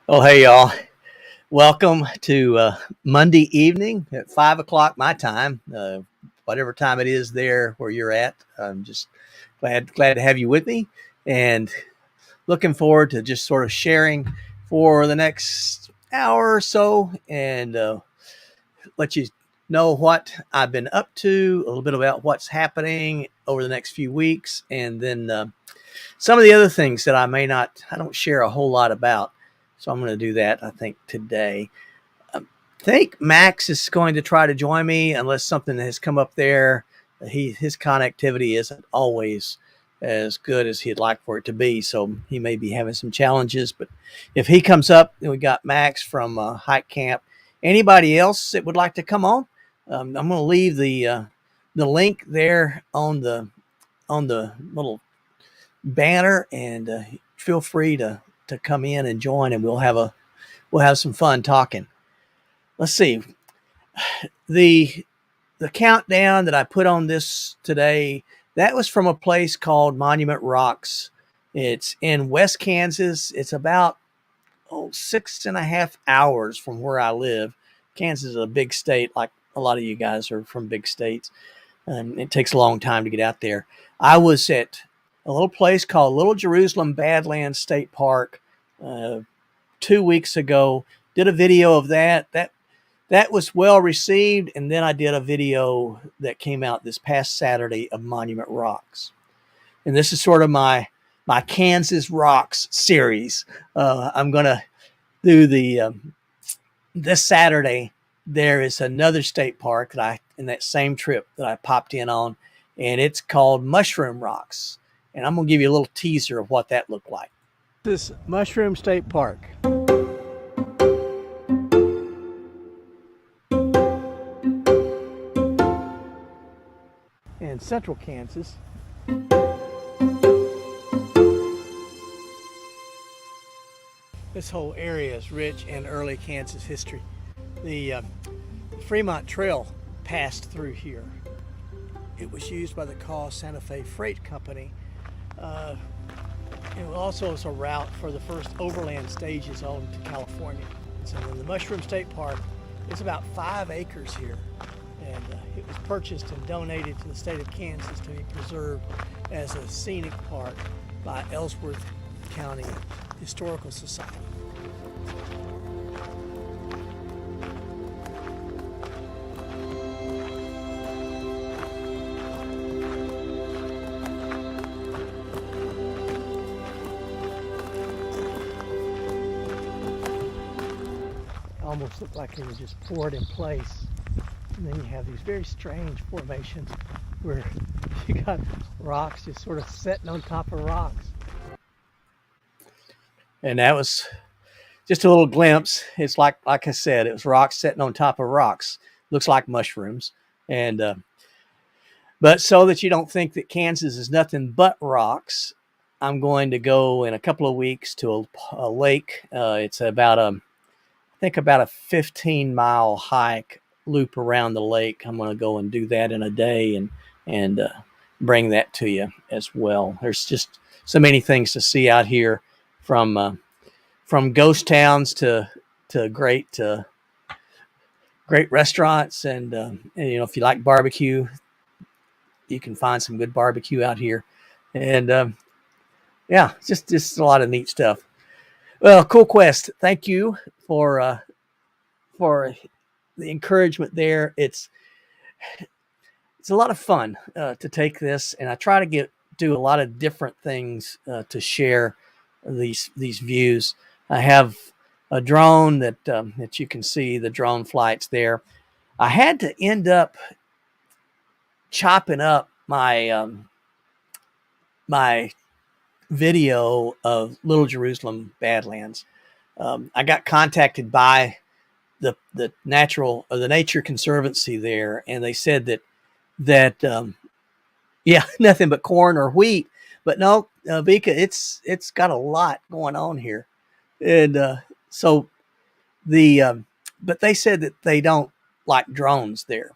Oh, hey, y'all. Welcome to Monday evening at 5 o'clock my time, whatever time it is there where you're at. I'm just glad to have you with me and looking forward to just sort of sharing for the next hour or so and let you know what I've been up to, a little bit about what's happening over the next few weeks, and then some of the other things that I don't share a whole lot about. So I'm going to do that, I think, today. I think Max is going to try to join me unless something has come up there. His connectivity isn't always as good as he'd like for it to be, so he may be having some challenges. But if he comes up, then we got Max from Hike Camp. Anybody else that would like to come on? I'm going to leave the link there on the little banner, and feel free to come in and join, and we'll have some fun talking. Let's see, the the countdown that I put on this today, that was from a place called Monument Rocks. It's in West Kansas. It's about 6.5 hours from where I live. Kansas is a big state, like a lot of you guys are from big states, and it takes a long time to get out there. I was at a little place called Little Jerusalem Badlands State Park 2 weeks ago. Did a video of that. That was well received, and then I did a video that came out this past Saturday of Monument Rocks, and this is sort of my Kansas Rocks series. I'm gonna do the this Saturday. There is another state park that I in that same trip that I popped in on, and it's called Mushroom Rocks. And I'm gonna give you a little teaser of what that looked like. This is Mushroom State Park. In central Kansas. This whole area is rich in early Kansas history. The Fremont Trail passed through here. It was used by the Carl Santa Fe Freight Company. It also was a route for the first overland stages on to California. So in the Mushroom State Park, it's about 5 acres here, and it was purchased and donated to the state of Kansas to be preserved as a scenic park by Ellsworth County Historical Society. Almost looked like it was just poured in place. And then you have these very strange formations where you got rocks just sort of sitting on top of rocks. And that was just a little glimpse. It's like I said, it was rocks sitting on top of rocks. Looks like mushrooms. And but so that you don't think that Kansas is nothing but rocks, I'm going to go in a couple of weeks to a lake. It's about about a 15-mile hike loop around the lake. I'm going to go and do that in a day and bring that to you as well. There's just so many things to see out here, from ghost towns to great restaurants, and if you like barbecue, you can find some good barbecue out here, and yeah, just a lot of neat stuff. Well, Cool Quest, thank you for the encouragement there. It's a lot of fun to take this, and I try to do a lot of different things to share these views. I have a drone that you can see the drone flights there. I had to end up chopping up my video of Little Jerusalem Badlands. I got contacted by the Nature Conservancy there, and they said that yeah, nothing but corn or wheat. But no, Vika, it's got a lot going on here, and so but they said that they don't like drones there,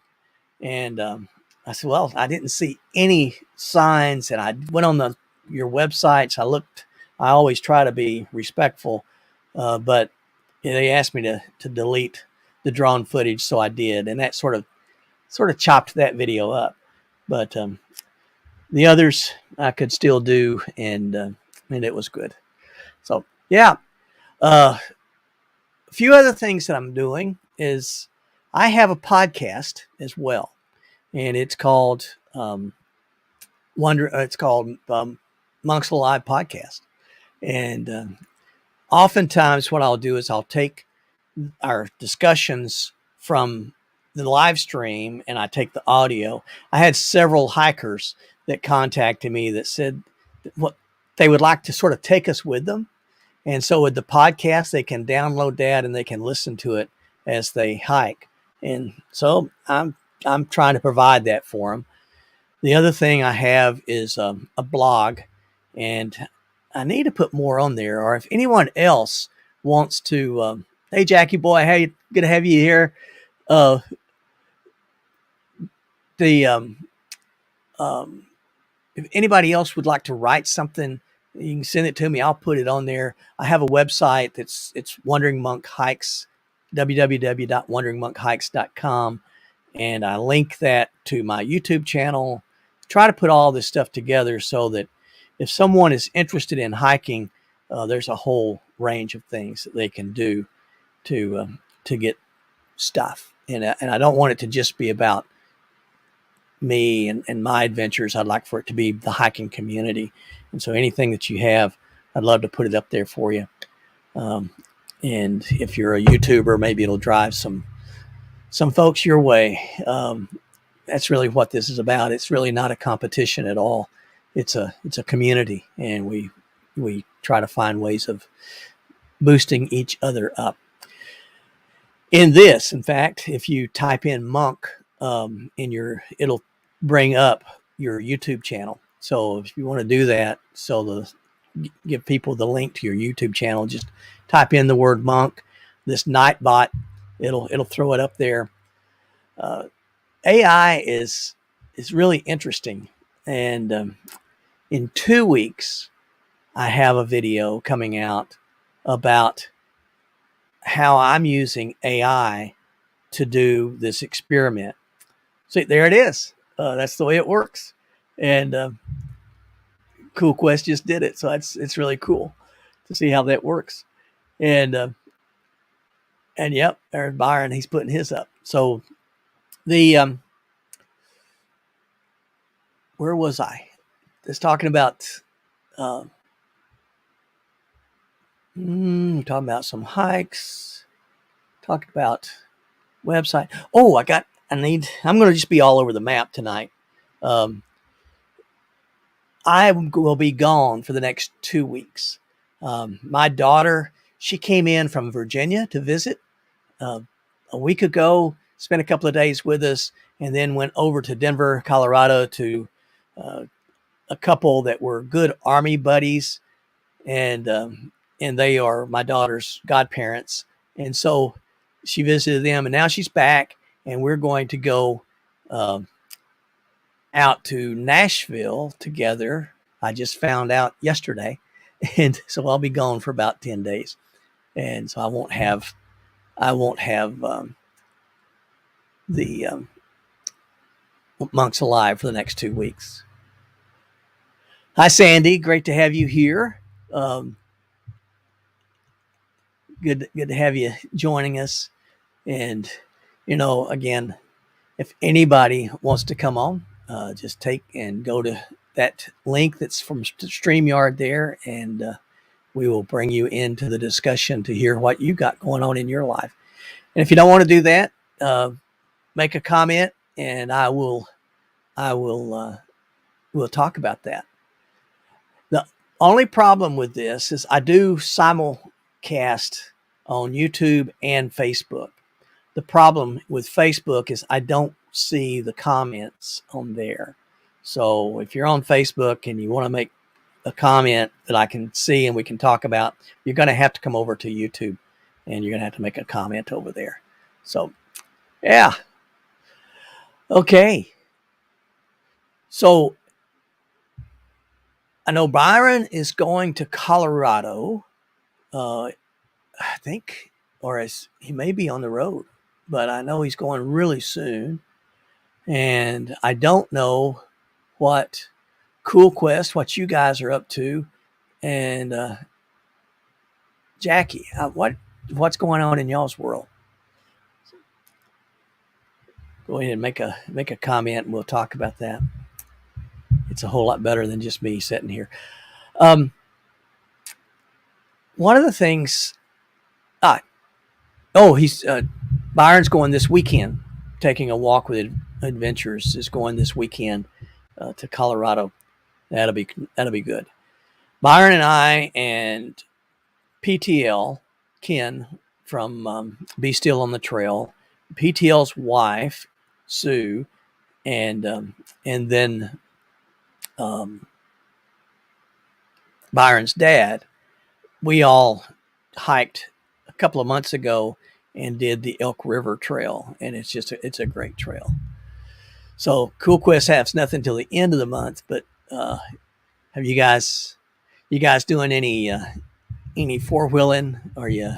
and I said, well, I didn't see any signs, and I went on your websites. I looked. I always try to be respectful, but they asked me to delete the drone footage, so I did, and that sort of chopped that video up. But the others I could still do, and it was good. So yeah, a few other things that I'm doing is I have a podcast as well, and it's called It's called Monks Alive Podcast, and oftentimes what I'll do is I'll take our discussions from the live stream and I take the audio. I had several hikers that contacted me that said what they would like to sort of take us with them. And so with the podcast, they can download that and they can listen to it as they hike. And so I'm trying to provide that for them. The other thing I have is a blog, and I need to put more on there. Or if anyone else wants to, hey Jackie boy, hey, good to have you here. Uh, the If anybody else would like to write something, you can send it to me. I'll put it on there. I have a website it's Wandering Monk Hikes, www.wanderingmonkhikes.com, and I link that to my YouTube channel. Try to put all this stuff together so that if someone is interested in hiking, there's a whole range of things that they can do to get stuff. And I don't want it to just be about me and my adventures. I'd like for it to be the hiking community. And so anything that you have, I'd love to put it up there for you. And if you're a YouTuber, maybe it'll drive some folks your way. That's really what this is about. It's really not a competition at all. It's a community, and we try to find ways of boosting each other up. In fact, if you type in monk it'll bring up your YouTube channel. So if you want to do that, give people the link to your YouTube channel, just type in the word monk. This Nightbot, it'll throw it up there. AI is really interesting, and in 2 weeks, I have a video coming out about how I'm using AI to do this experiment. See, there it is. That's the way it works. And Cool Quest just did it, so it's really cool to see how that works. And yep, there's Byron. He's putting his up. So the where was I? Just talking about talking about some hikes. Talking about website. Oh, I'm going to just be all over the map tonight. I will be gone for the next 2 weeks. My daughter, she came in from Virginia to visit a week ago, spent a couple of days with us, and then went over to Denver, Colorado to a couple that were good Army buddies, and they are my daughter's godparents. And so she visited them, and now she's back, and we're going to go out to Nashville together. I just found out yesterday, and so I'll be gone for about 10 days, and so I won't have the Monks Alive for the next 2 weeks. Hi, Sandy. Great to have you here. Good to have you joining us. And again, if anybody wants to come on, just take and go to that link that's from StreamYard there, and we will bring you into the discussion to hear what you got going on in your life. And if you don't want to do that, make a comment, and we'll talk about that. The only problem with this is I do simulcast on YouTube and Facebook. The problem with Facebook is I don't see the comments on there. So if you're on Facebook and you want to make a comment that I can see and we can talk about, you're going to have to come over to YouTube and you're going to have to make a comment over there. So, yeah. Okay. So I know Byron is going to Colorado. I think or he may be on the road, but I know he's going really soon. And I don't know what Cool Quest, what you guys are up to, and Jackie, what's going on in y'all's world? Go ahead and make a comment, and we'll talk about that. It's a whole lot better than just me sitting here. One of the things, he's Byron's going this weekend, taking a walk with adventures. Is going this weekend to Colorado. That'll be good. Byron and I and PTL Ken from Be Still on the Trail, PTL's wife Sue, and then Byron's dad. We all hiked a couple of months ago and did the Elk River Trail, and it's a great trail. So Cool Quest has nothing till the end of the month, but have you guys doing any four-wheeling? Are you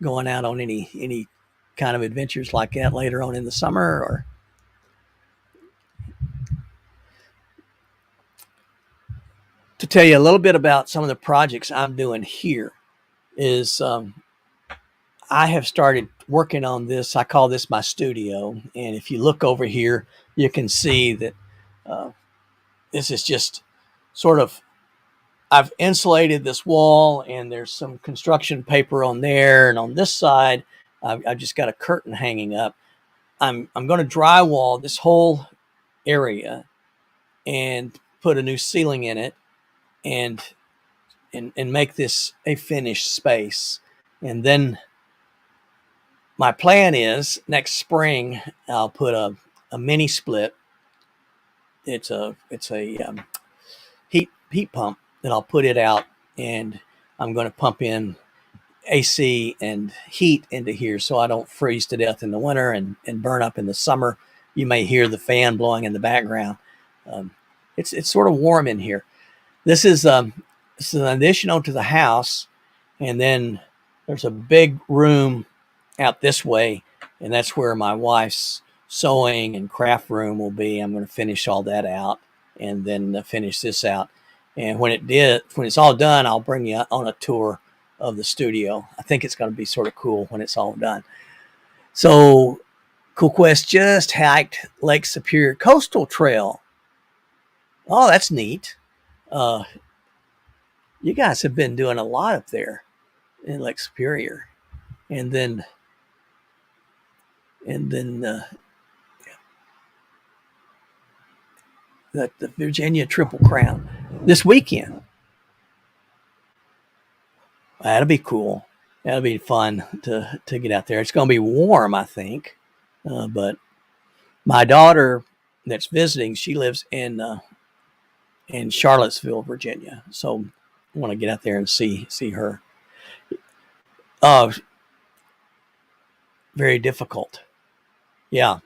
going out on any kind of adventures like that later on in the summer? Or to tell you a little bit about some of the projects I'm doing here is I have started working on this. I call this my studio. And if you look over here, you can see that this is just sort of, I've insulated this wall, and there's some construction paper on there. And on this side, I've just got a curtain hanging up. I'm going to drywall this whole area and put a new ceiling in it and make this a finished space. And then my plan is next spring I'll put a mini split. It's a heat pump that I'll put it out, and I'm going to pump in AC and heat into here so I don't freeze to death in the winter and burn up in the summer. You may hear the fan blowing in the background. It's sort of warm in here. This is an addition to the house, and then there's a big room out this way, and that's where my wife's sewing and craft room will be. I'm going to finish all that out and then finish this out. And when it's all done, I'll bring you on a tour of the studio. I think it's going to be sort of cool when it's all done. So Cool Quest just hiked Lake Superior Coastal Trail. Oh, that's neat. You guys have been doing a lot up there in Lake Superior. And then the Virginia Triple Crown this weekend. That'll be cool. That'll be fun to get out there. It's going to be warm, I think. But my daughter that's visiting, she lives in Charlottesville, Virginia. So I want to get out there and see her. Very difficult. Yeah.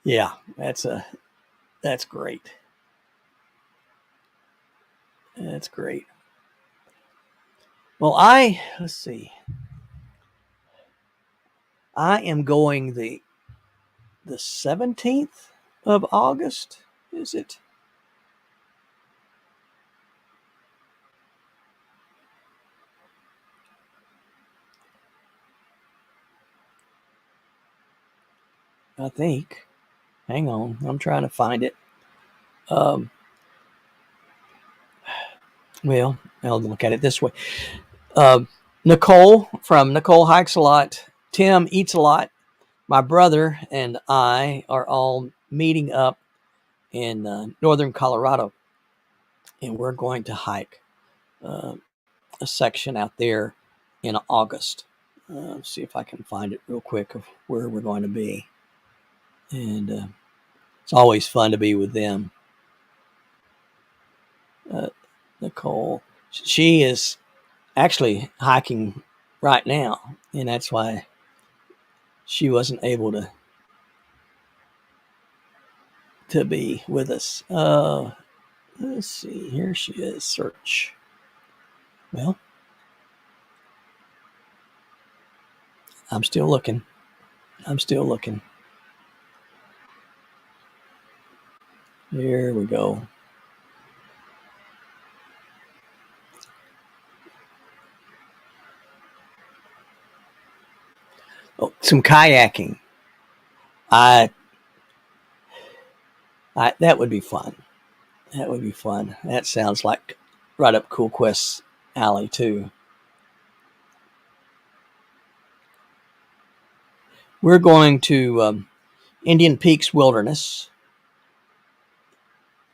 Yeah, that's great. That's great. Well, let's see. I am going the 17th of August, is it? I think. Hang on, I'm trying to find it. Well, I'll look at it this way. Nicole from Nicole Hikes a Lot, Tim Eats a Lot, my brother and I are all meeting up in northern Colorado, and we're going to hike a section out there in August. See if I can find it real quick of where we're going to be. And it's always fun to be with them. Nicole, she is actually hiking right now, and that's why she wasn't able to be with us. Let's see, here she is. Search. Well, I'm still looking. I'm still looking. Here we go. Oh, some kayaking. I, that would be fun. That would be fun. That sounds like right up Cool Quest's alley too. We're going to Indian Peaks Wilderness,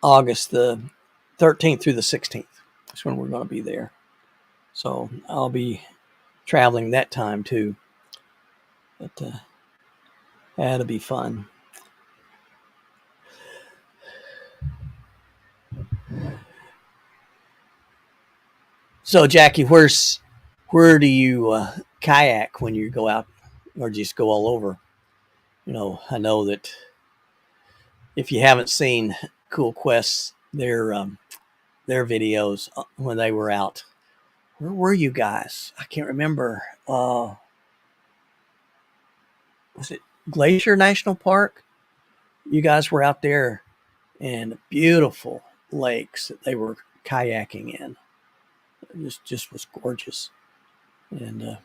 August the 13th through the 16th. That's when we're going to be there. So I'll be traveling that time too. But that'll be fun. So Jackie, where do you kayak when you go out, or just go all over? I know that if you haven't seen Cool Quest, their videos when they were out, where were you guys? I can't remember. Was it Glacier National Park? You guys were out there, and beautiful lakes that they were kayaking in. It just was gorgeous. And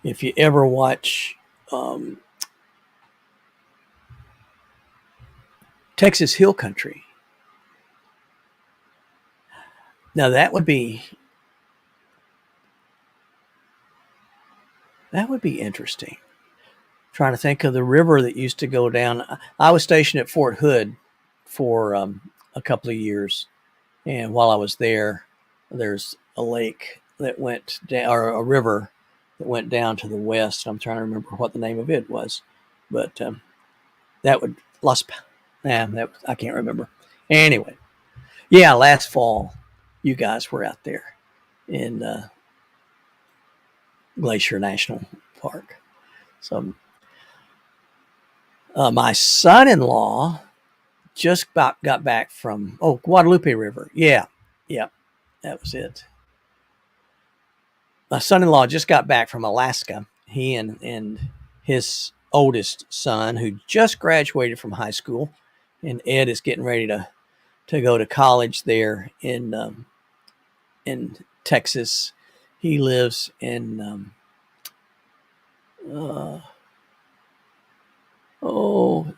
if you ever watch Texas Hill Country, now that would be interesting. Trying to think of the river that used to go down. I was stationed at Fort Hood for a couple of years, and while I was there, there's a lake that went down, or a river that went down to the west. I'm trying to remember what the name of it was, but that would I can't remember. Anyway, yeah, last fall, you guys were out there in Glacier National Park. So my son-in-law just got back from Guadalupe River. Yeah, that was it. My son-in-law just got back from Alaska. He and his oldest son, who just graduated from high school, and Ed is getting ready to go to college there in Texas. He lives in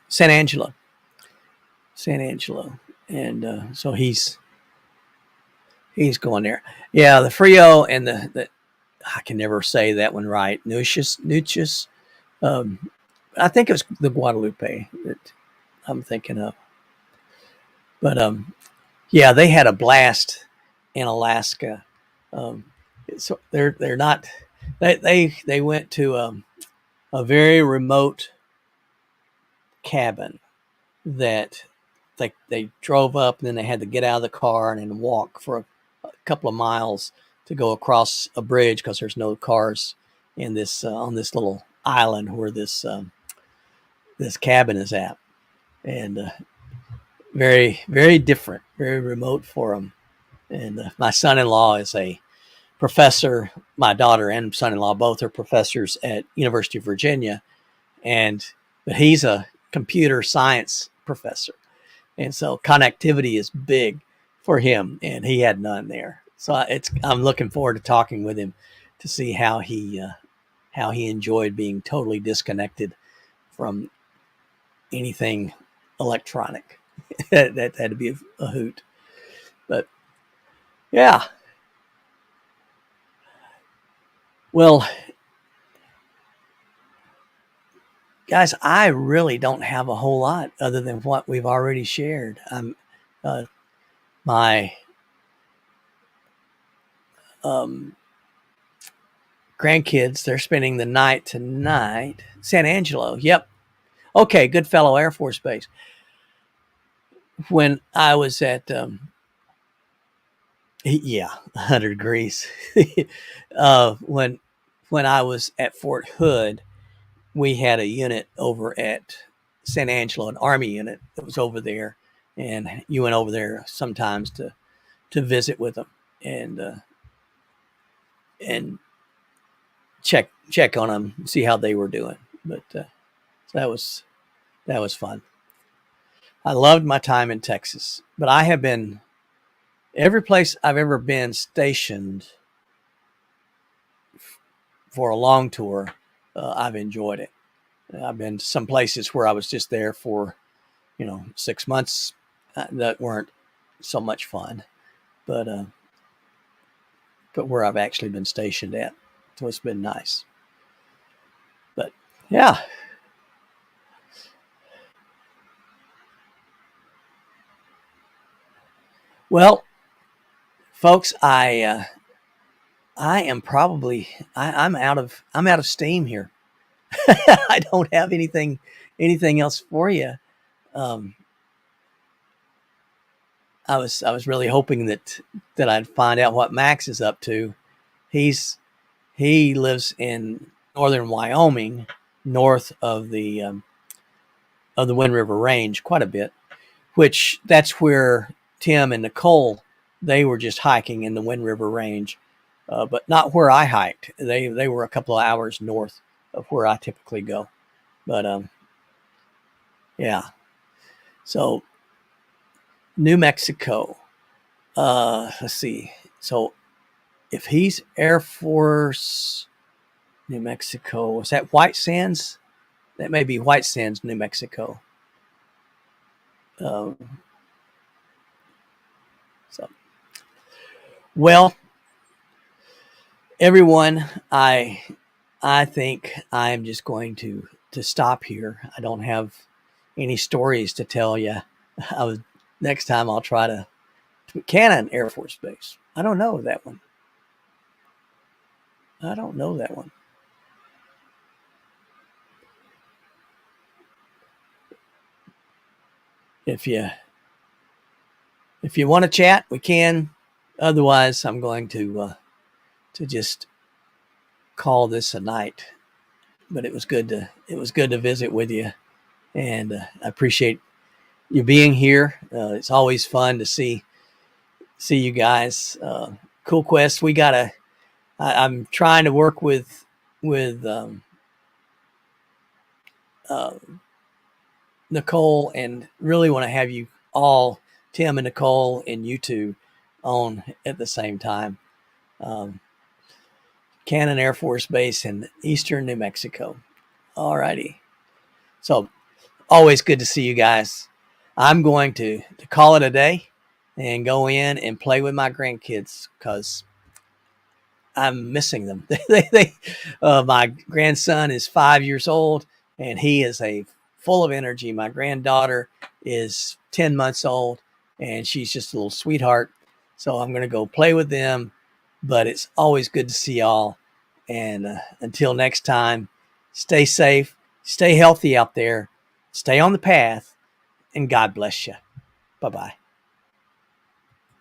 San Angelo, and so he's going there. Yeah, the Frio and the I can never say that one right. Nucius. I think it was the Guadalupe that I'm thinking of. But yeah, they had a blast in Alaska. So they're not. They went to a very remote cabin that they drove up, and then they had to get out of the car and then walk for a couple of miles to go across a bridge because there's no cars in this on this little island where this cabin is at, and very, very different, very remote for them. And my son-in-law is a professor. My daughter and son-in-law both are professors at University of Virginia, but he's a computer science professor, and so connectivity is big for him, and he had none there. So I'm looking forward to talking with him to see how he enjoyed being totally disconnected from anything electronic. That had to be a hoot. But yeah. Well, guys, I really don't have a whole lot other than what we've already shared. My grandkids, they're spending the night tonight. San Angelo. Yep. Okay, Goodfellow Air Force Base. When I was at 100 degrees. When I was at Fort Hood, we had a unit over at San Angelo, an Army unit that was over there, and you went over there sometimes to to visit with them and check on them, see how they were doing. But so that was fun. I loved my time in Texas, but I have been every place I've ever been stationed for a long tour. I've enjoyed it. I've been to some places where I was just there for 6 months that weren't so much fun, but where I've actually been stationed at, so it's been nice. But yeah. Well, folks, I'm out of steam here. I don't have anything else for you. I was really hoping that I'd find out what Max is up to. He lives in northern Wyoming, north of the Wind River Range, quite a bit. Which that's where Tim and Nicole, they were just hiking in the Wind River Range, but not where I hiked. They were a couple of hours north of where I typically go. But yeah. So New Mexico. Let's see. So if he's Air Force, New Mexico, is that White Sands? That may be White Sands, New Mexico. So, well, everyone, I think I'm just going to stop here. I don't have any stories to tell you. Next time I'll try to Cannon Air Force Base. I don't know that one. If you want to chat, we can. Otherwise, I'm going to just call this a night. But it was good to visit with you, and I appreciate you being here. It's always fun to see you guys. Cool Quest. I'm trying to work with Nicole, and really want to have you all, Tim and Nicole and you two, on at the same time. Cannon Air Force Base in eastern New Mexico. All righty. So always good to see you guys. I'm going to call it a day and go in and play with my grandkids because I'm missing them. My grandson is 5 years old and he is full of energy. My granddaughter is 10 months old and she's just a little sweetheart. So I'm going to go play with them, but it's always good to see y'all. And until next time, stay safe, stay healthy out there, stay on the path, and God bless you. Bye-bye.